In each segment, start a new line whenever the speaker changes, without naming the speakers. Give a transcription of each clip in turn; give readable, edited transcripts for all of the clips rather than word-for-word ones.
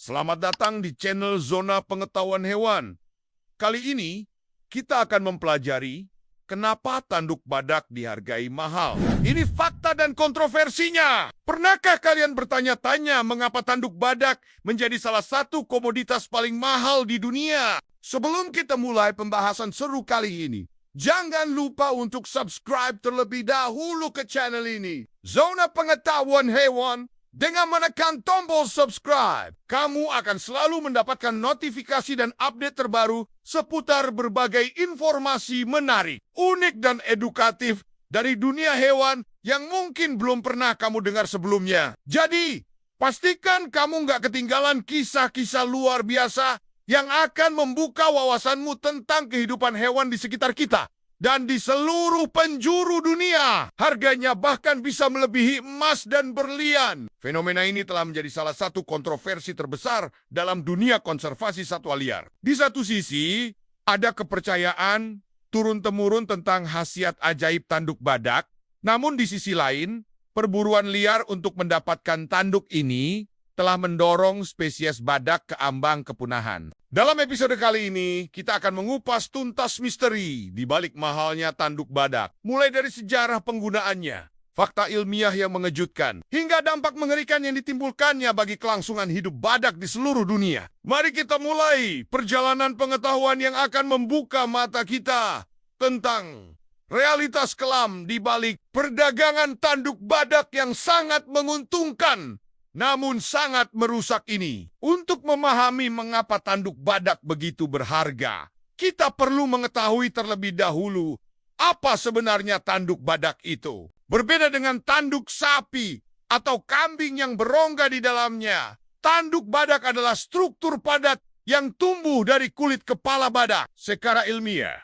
Selamat datang di channel Zona Pengetahuan Hewan. Kali ini, kita akan mempelajari kenapa tanduk badak dihargai mahal. Ini fakta dan kontroversinya. Pernahkah kalian bertanya-tanya mengapa tanduk badak menjadi salah satu komoditas paling mahal di dunia? Sebelum kita mulai pembahasan seru kali ini, jangan lupa untuk subscribe terlebih dahulu ke channel ini. Zona Pengetahuan Hewan. Dengan menekan tombol subscribe, kamu akan selalu mendapatkan notifikasi dan update terbaru seputar berbagai informasi menarik, unik, dan edukatif dari dunia hewan yang mungkin belum pernah kamu dengar sebelumnya. Jadi, pastikan kamu nggak ketinggalan kisah-kisah luar biasa yang akan membuka wawasanmu tentang kehidupan hewan di sekitar kita. Dan di seluruh penjuru dunia, harganya bahkan bisa melebihi emas dan berlian. Fenomena ini telah menjadi salah satu kontroversi terbesar dalam dunia konservasi satwa liar. Di satu sisi, ada kepercayaan turun-temurun tentang khasiat ajaib tanduk badak. Namun di sisi lain, perburuan liar untuk mendapatkan tanduk ini telah mendorong spesies badak ke ambang kepunahan. Dalam episode kali ini, kita akan mengupas tuntas misteri di balik mahalnya tanduk badak. Mulai dari sejarah penggunaannya, fakta ilmiah yang mengejutkan, hingga dampak mengerikan yang ditimbulkannya bagi kelangsungan hidup badak di seluruh dunia. Mari kita mulai perjalanan pengetahuan yang akan membuka mata kita tentang realitas kelam di balik perdagangan tanduk badak yang sangat menguntungkan namun sangat merusak ini. Untuk memahami mengapa tanduk badak begitu berharga, kita perlu mengetahui terlebih dahulu apa sebenarnya tanduk badak itu. Berbeda dengan tanduk sapi atau kambing yang berongga di dalamnya, tanduk badak adalah struktur padat yang tumbuh dari kulit kepala badak. Secara ilmiah,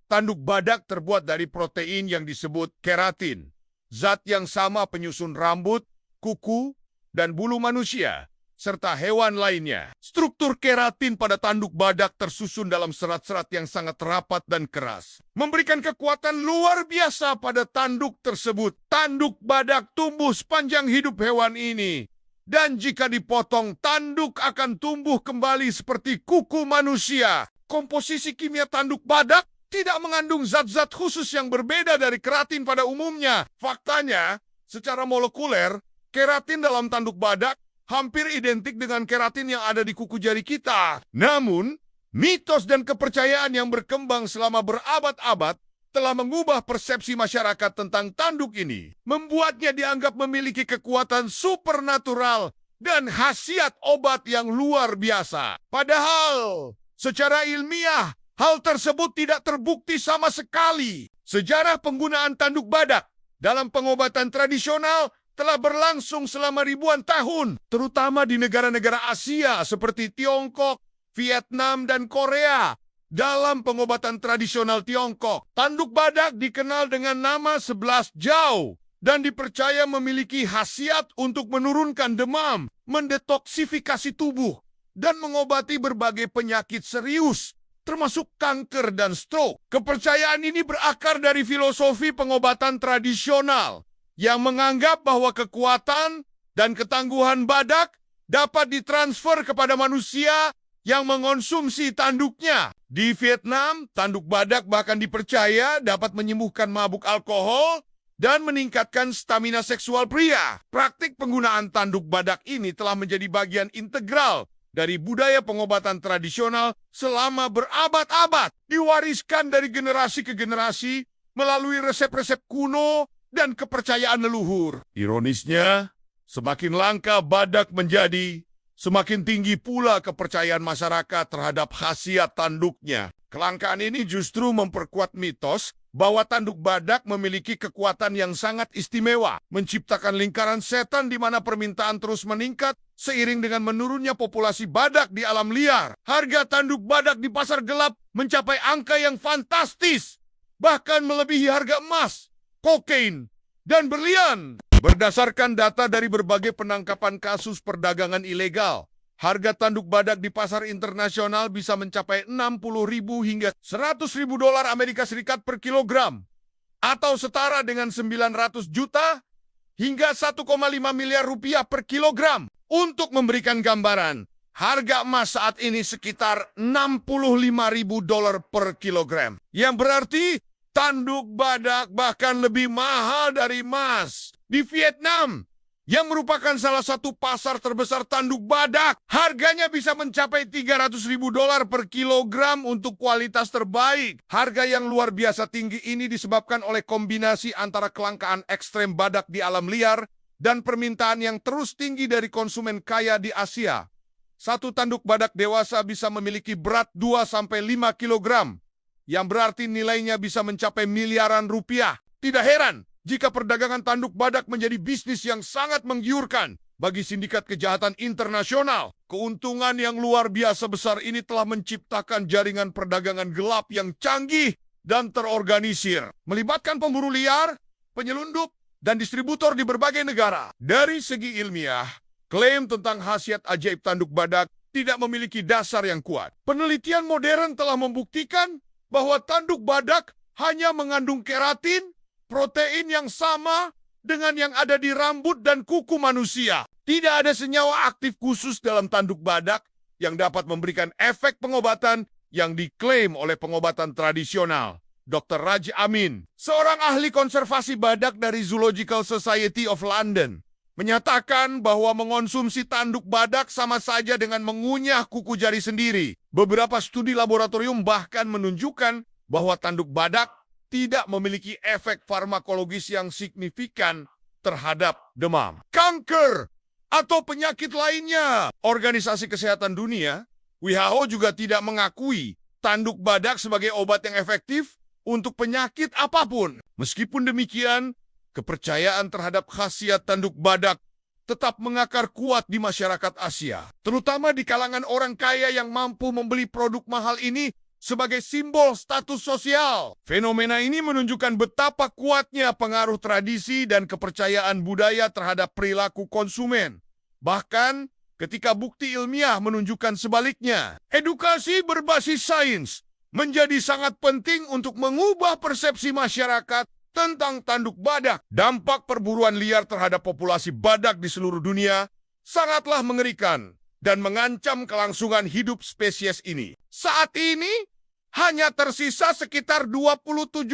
tanduk badak terbuat dari protein yang disebut keratin, zat yang sama penyusun rambut, kuku, dan bulu manusia, serta hewan lainnya. Struktur keratin pada tanduk badak tersusun dalam serat-serat yang sangat rapat dan keras, memberikan kekuatan luar biasa pada tanduk tersebut. Tanduk badak tumbuh sepanjang hidup hewan ini, dan jika dipotong, tanduk akan tumbuh kembali seperti kuku manusia. Komposisi kimia tanduk badak tidak mengandung zat-zat khusus yang berbeda dari keratin pada umumnya. Faktanya, secara molekuler, keratin dalam tanduk badak hampir identik dengan keratin yang ada di kuku jari kita. Namun, mitos dan kepercayaan yang berkembang selama berabad-abad telah mengubah persepsi masyarakat tentang tanduk ini, membuatnya dianggap memiliki kekuatan supernatural dan khasiat obat yang luar biasa. Padahal, secara ilmiah, hal tersebut tidak terbukti sama sekali. Sejarah penggunaan tanduk badak dalam pengobatan tradisional telah berlangsung selama ribuan tahun, terutama di negara-negara Asia seperti Tiongkok, Vietnam, dan Korea. Dalam pengobatan tradisional Tiongkok, tanduk badak dikenal dengan nama 11 Jau dan dipercaya memiliki khasiat untuk menurunkan demam, mendetoksifikasi tubuh, dan mengobati berbagai penyakit serius, termasuk kanker dan stroke. Kepercayaan ini berakar dari filosofi pengobatan tradisional yang menganggap bahwa kekuatan dan ketangguhan badak dapat ditransfer kepada manusia yang mengonsumsi tanduknya. Di Vietnam, tanduk badak bahkan dipercaya dapat menyembuhkan mabuk alkohol dan meningkatkan stamina seksual pria. Praktik penggunaan tanduk badak ini telah menjadi bagian integral dari budaya pengobatan tradisional selama berabad-abad, diwariskan dari generasi ke generasi melalui resep-resep kuno dan kepercayaan leluhur. Ironisnya, semakin langka badak menjadi, semakin tinggi pula kepercayaan masyarakat terhadap khasiat tanduknya. Kelangkaan ini justru memperkuat mitos bahwa tanduk badak memiliki kekuatan yang sangat istimewa, menciptakan lingkaran setan di mana permintaan terus meningkat seiring dengan menurunnya populasi badak di alam liar. Harga tanduk badak di pasar gelap mencapai angka yang fantastis, bahkan melebihi harga emas, kokain, dan berlian. Berdasarkan data dari berbagai penangkapan kasus perdagangan ilegal, harga tanduk badak di pasar internasional bisa mencapai 60.000 hingga 100.000 dolar Amerika Serikat per kilogram, atau setara dengan 900 juta hingga 1,5 miliar rupiah per kilogram. Untuk memberikan gambaran, Harga emas saat ini sekitar $65.000 per kilogram. Yang berarti tanduk badak bahkan lebih mahal dari emas. Di Vietnam, yang merupakan salah satu pasar terbesar tanduk badak, harganya bisa mencapai $300.000 per kilogram untuk kualitas terbaik. Harga yang luar biasa tinggi ini disebabkan oleh kombinasi antara kelangkaan ekstrem badak di alam liar dan permintaan yang terus tinggi dari konsumen kaya di Asia. Satu tanduk badak dewasa bisa memiliki berat 2-5 kilogram, yang berarti nilainya bisa mencapai miliaran rupiah. Tidak heran jika perdagangan tanduk badak menjadi bisnis yang sangat menggiurkan bagi sindikat kejahatan internasional. Keuntungan yang luar biasa besar ini telah menciptakan jaringan perdagangan gelap yang canggih dan terorganisir, melibatkan pemburu liar, penyelundup, dan distributor di berbagai negara. Dari segi ilmiah, klaim tentang khasiat ajaib tanduk badak tidak memiliki dasar yang kuat. Penelitian modern telah membuktikan bahwa tanduk badak hanya mengandung keratin, protein yang sama dengan yang ada di rambut dan kuku manusia. Tidak ada senyawa aktif khusus dalam tanduk badak yang dapat memberikan efek pengobatan yang diklaim oleh pengobatan tradisional. Dr. Raj Amin, seorang ahli konservasi badak dari Zoological Society of London, menyatakan bahwa mengonsumsi tanduk badak sama saja dengan mengunyah kuku jari sendiri. Beberapa studi laboratorium bahkan menunjukkan bahwa tanduk badak tidak memiliki efek farmakologis yang signifikan terhadap demam, kanker, atau penyakit lainnya. Organisasi Kesehatan Dunia, WHO, juga tidak mengakui tanduk badak sebagai obat yang efektif untuk penyakit apapun. Meskipun demikian, kepercayaan terhadap khasiat tanduk badak tetap mengakar kuat di masyarakat Asia, terutama di kalangan orang kaya yang mampu membeli produk mahal ini sebagai simbol status sosial. Fenomena ini menunjukkan betapa kuatnya pengaruh tradisi dan kepercayaan budaya terhadap perilaku konsumen. Bahkan ketika bukti ilmiah menunjukkan sebaliknya, edukasi berbasis sains menjadi sangat penting untuk mengubah persepsi masyarakat tentang tanduk badak. Dampak perburuan liar terhadap populasi badak di seluruh dunia sangatlah mengerikan dan mengancam kelangsungan hidup spesies ini. Saat ini, hanya tersisa sekitar 27.000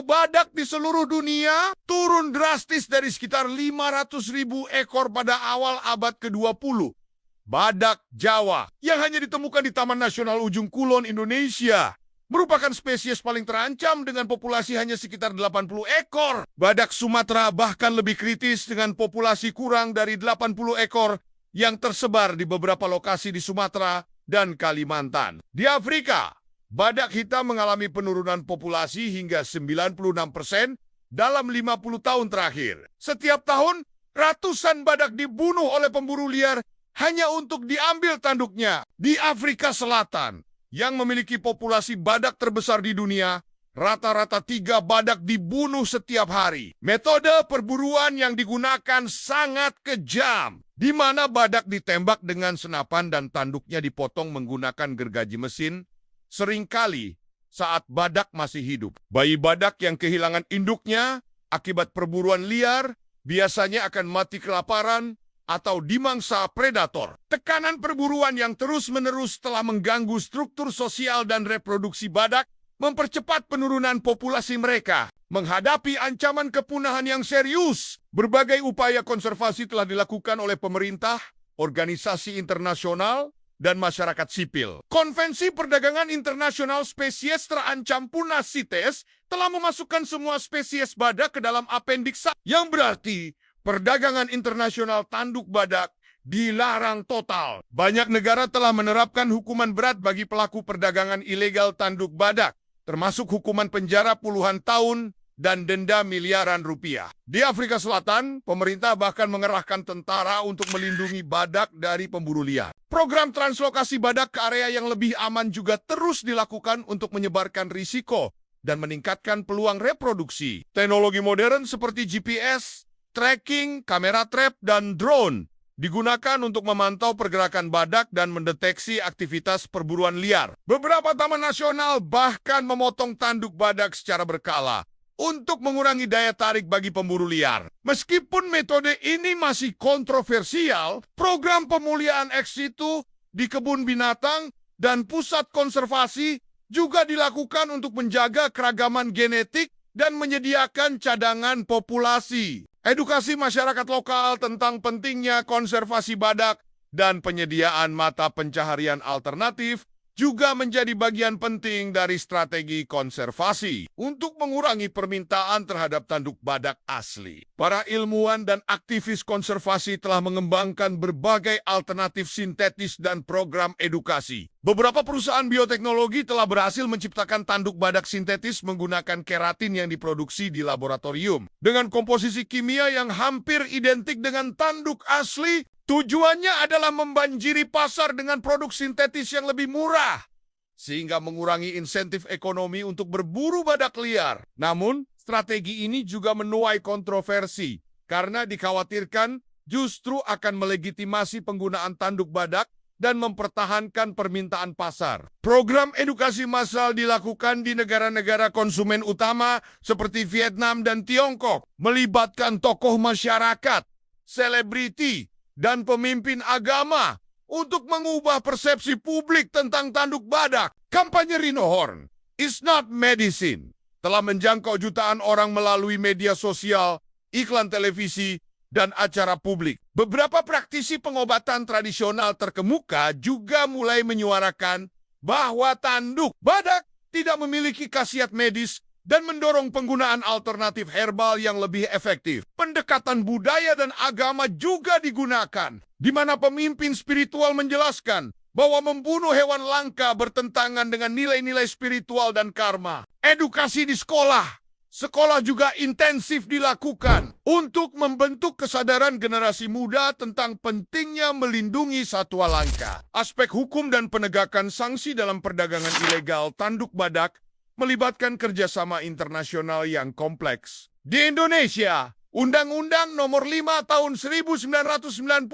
badak di seluruh dunia, turun drastis dari sekitar 500.000 ekor pada awal abad ke-20. Badak Jawa, yang hanya ditemukan di Taman Nasional Ujung Kulon, Indonesia, merupakan spesies paling terancam dengan populasi hanya sekitar 80 ekor. Badak Sumatera bahkan lebih kritis dengan populasi kurang dari 80 ekor yang tersebar di beberapa lokasi di Sumatera dan Kalimantan. Di Afrika, badak hitam mengalami penurunan populasi hingga 96% dalam 50 tahun terakhir. Setiap tahun, ratusan badak dibunuh oleh pemburu liar hanya untuk diambil tanduknya. Di Afrika Selatan, yang memiliki populasi badak terbesar di dunia, rata-rata 3 badak dibunuh setiap hari. Metode perburuan yang digunakan sangat kejam, di mana badak ditembak dengan senapan dan tanduknya dipotong menggunakan gergaji mesin, seringkali saat badak masih hidup. Bayi badak yang kehilangan induknya akibat perburuan liar biasanya akan mati kelaparan atau dimangsa predator. Tekanan perburuan yang terus-menerus telah mengganggu struktur sosial dan reproduksi badak, mempercepat penurunan populasi mereka. Menghadapi ancaman kepunahan yang serius, berbagai upaya konservasi telah dilakukan oleh pemerintah, organisasi internasional, dan masyarakat sipil. Konvensi Perdagangan Internasional Spesies Terancam Punah CITES telah memasukkan semua spesies badak ke dalam Appendix 1, yang berarti perdagangan internasional tanduk badak dilarang total. Banyak negara telah menerapkan hukuman berat bagi pelaku perdagangan ilegal tanduk badak, termasuk hukuman penjara puluhan tahun dan denda miliaran rupiah. Di Afrika Selatan, pemerintah bahkan mengerahkan tentara untuk melindungi badak dari pemburu liar. Program translokasi badak ke area yang lebih aman juga terus dilakukan untuk menyebarkan risiko dan meningkatkan peluang reproduksi. Teknologi modern seperti GPS, tracking, kamera trap, dan drone digunakan untuk memantau pergerakan badak dan mendeteksi aktivitas perburuan liar. Beberapa taman nasional bahkan memotong tanduk badak secara berkala untuk mengurangi daya tarik bagi pemburu liar. Meskipun metode ini masih kontroversial, program pemulihan ex situ di kebun binatang dan pusat konservasi juga dilakukan untuk menjaga keragaman genetik dan menyediakan cadangan populasi. Edukasi masyarakat lokal tentang pentingnya konservasi badak dan penyediaan mata pencaharian alternatif juga menjadi bagian penting dari strategi konservasi untuk mengurangi permintaan terhadap tanduk badak asli. Para ilmuwan dan aktivis konservasi telah mengembangkan berbagai alternatif sintetis dan program edukasi. Beberapa perusahaan bioteknologi telah berhasil menciptakan tanduk badak sintetis menggunakan keratin yang diproduksi di laboratorium. Dengan komposisi kimia yang hampir identik dengan tanduk asli, tujuannya adalah membanjiri pasar dengan produk sintetis yang lebih murah, sehingga mengurangi insentif ekonomi untuk berburu badak liar. Namun, strategi ini juga menuai kontroversi, karena dikhawatirkan justru akan melegitimasi penggunaan tanduk badak dan mempertahankan permintaan pasar. Program edukasi massal dilakukan di negara-negara konsumen utama seperti Vietnam dan Tiongkok, melibatkan tokoh masyarakat, selebriti, dan pemimpin agama untuk mengubah persepsi publik tentang tanduk badak. Kampanye Rhino Horn is not medicine telah menjangkau jutaan orang melalui media sosial, iklan televisi, dan acara publik. Beberapa praktisi pengobatan tradisional terkemuka juga mulai menyuarakan bahwa tanduk badak tidak memiliki khasiat medis dan mendorong penggunaan alternatif herbal yang lebih efektif. Pendekatan budaya dan agama juga digunakan, di mana pemimpin spiritual menjelaskan bahwa membunuh hewan langka bertentangan dengan nilai-nilai spiritual dan karma. Edukasi di sekolah juga intensif dilakukan untuk membentuk kesadaran generasi muda tentang pentingnya melindungi satwa langka. Aspek hukum dan penegakan sanksi dalam perdagangan ilegal tanduk badak melibatkan kerjasama internasional yang kompleks. Di Indonesia, Undang-Undang Nomor 5 Tahun 1990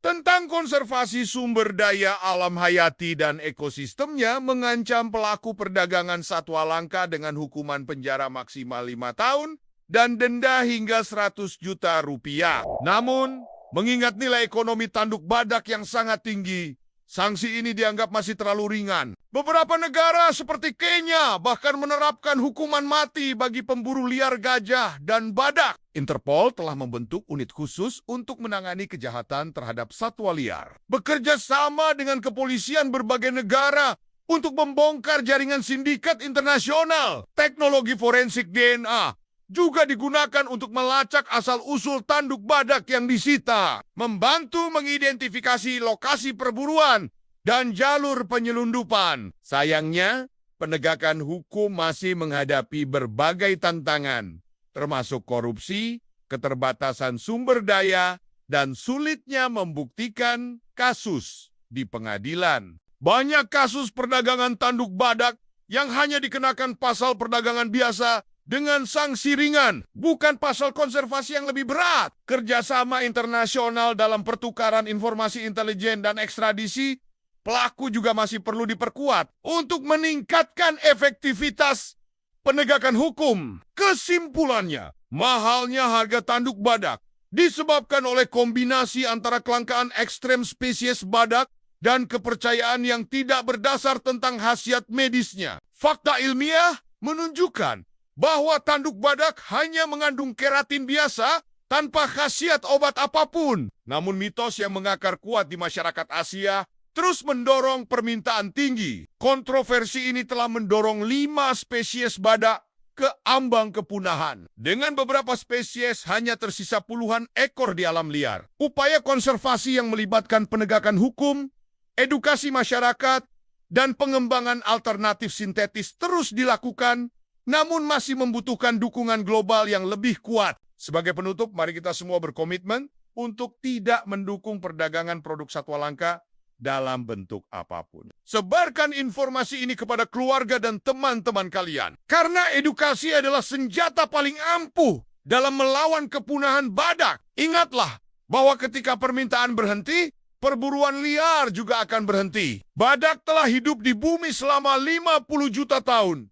tentang konservasi sumber daya alam hayati dan ekosistemnya mengancam pelaku perdagangan satwa langka dengan hukuman penjara maksimal 5 tahun dan denda hingga 100 juta rupiah. Namun, mengingat nilai ekonomi tanduk badak yang sangat tinggi, sanksi ini dianggap masih terlalu ringan. Beberapa negara seperti Kenya bahkan menerapkan hukuman mati bagi pemburu liar gajah dan badak. Interpol telah membentuk unit khusus untuk menangani kejahatan terhadap satwa liar. Bekerja sama dengan kepolisian berbagai negara untuk membongkar jaringan sindikat internasional. Teknologi forensik DNA juga digunakan untuk melacak asal-usul tanduk badak yang disita, membantu mengidentifikasi lokasi perburuan dan jalur penyelundupan. Sayangnya, penegakan hukum masih menghadapi berbagai tantangan, termasuk korupsi, keterbatasan sumber daya, dan sulitnya membuktikan kasus di pengadilan. Banyak kasus perdagangan tanduk badak yang hanya dikenakan pasal perdagangan biasa dengan sanksi ringan, bukan pasal konservasi yang lebih berat. Kerjasama internasional dalam pertukaran informasi intelijen dan ekstradisi, pelaku juga masih perlu diperkuat untuk meningkatkan efektivitas penegakan hukum. Kesimpulannya, mahalnya harga tanduk badak disebabkan oleh kombinasi antara kelangkaan ekstrem spesies badak dan kepercayaan yang tidak berdasar tentang khasiat medisnya. Fakta ilmiah menunjukkan bahwa tanduk badak hanya mengandung keratin biasa tanpa khasiat obat apapun. Namun mitos yang mengakar kuat di masyarakat Asia terus mendorong permintaan tinggi. Kontroversi ini telah mendorong 5 spesies badak ke ambang kepunahan. Dengan beberapa spesies hanya tersisa puluhan ekor di alam liar. Upaya konservasi yang melibatkan penegakan hukum, edukasi masyarakat, dan pengembangan alternatif sintetis terus dilakukan, namun masih membutuhkan dukungan global yang lebih kuat. Sebagai penutup, mari kita semua berkomitmen untuk tidak mendukung perdagangan produk satwa langka dalam bentuk apapun. Sebarkan informasi ini kepada keluarga dan teman-teman kalian. Karena edukasi adalah senjata paling ampuh dalam melawan kepunahan badak. Ingatlah bahwa ketika permintaan berhenti, perburuan liar juga akan berhenti. Badak telah hidup di bumi selama 50 juta tahun.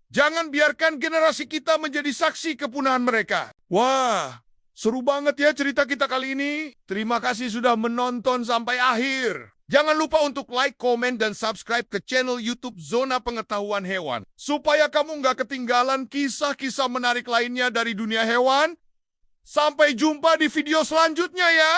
Jangan biarkan generasi kita menjadi saksi kepunahan mereka. Wah, seru banget ya cerita kita kali ini. Terima kasih sudah menonton sampai akhir. Jangan lupa untuk like, komen, dan subscribe ke channel YouTube Zona Pengetahuan Hewan. Supaya kamu nggak ketinggalan kisah-kisah menarik lainnya dari dunia hewan. Sampai jumpa di video selanjutnya ya!